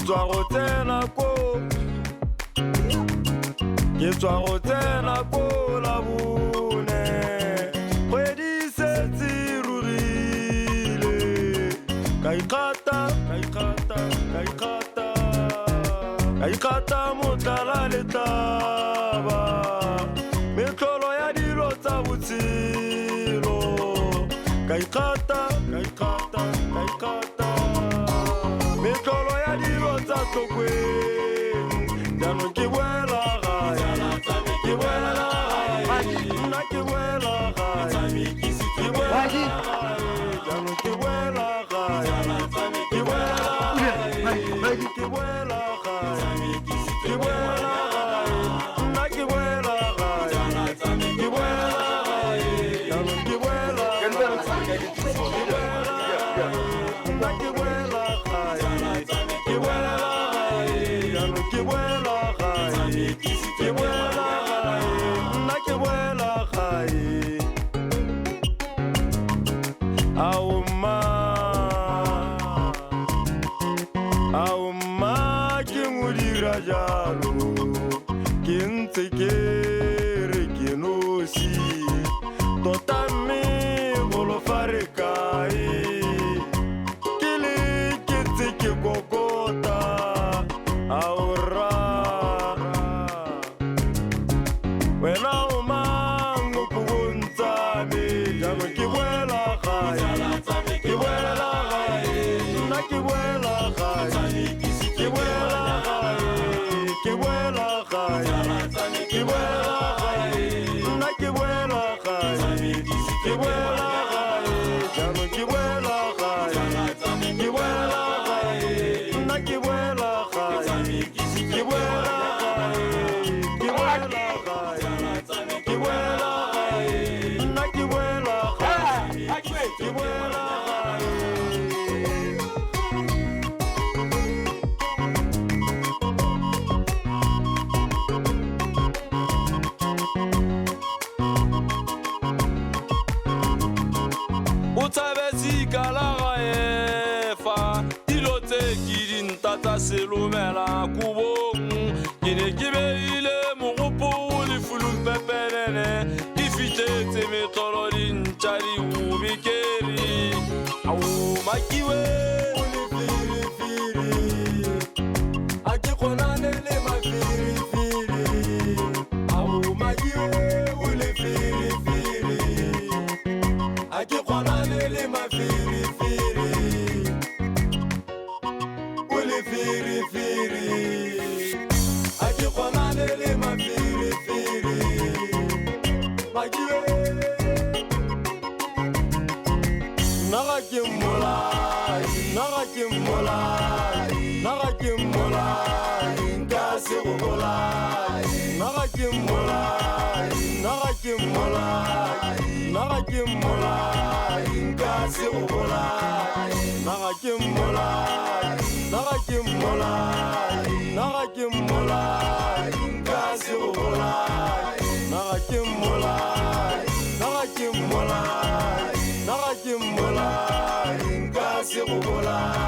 tswa go tsena ko ke tswa go tsena ko la bone kgwedi setse rurile ka ikgata motlala le taba metlholo ya dilo tsa botshelo ka ikgata metlholo ya dilo tsa tlhokweng jaanong ke boela gae nna ke boela gae jaanong ke boela gae ke boela gae nna ke boela gae ke boela jalo ke ntse ke re ke nosi tota mme golofa re kae ke le ke ntse ke kokota aora wena o mang o pugontsame jalo ke boela gae ke boela gae nna ke boela gae ke boela ke boela gae ke boela gae nna ke boela gae ke boela gae jaanong ke boela gae ke boela gae nna ke boela gae ke boela gae ke boela gae ke boela gae nna ke boela gae ke boela tata selomela kubong ke ne ke beile mogopo le fulung pepelele ke fitlhetse metlholo dintšha di ubikeri ao makiwe o lefirifiri a ke kgonane le mafirifiri ao makiwe o lefirifiri a ke kgonane le mafirifiri firifiri a ke kgonane le mafirifiri makiwe naga ke mmolai nka se go bolai naga ke mmolai nka se go bolai naga ke mmolai nka se go bolai naga ke mmolai nka se go bolai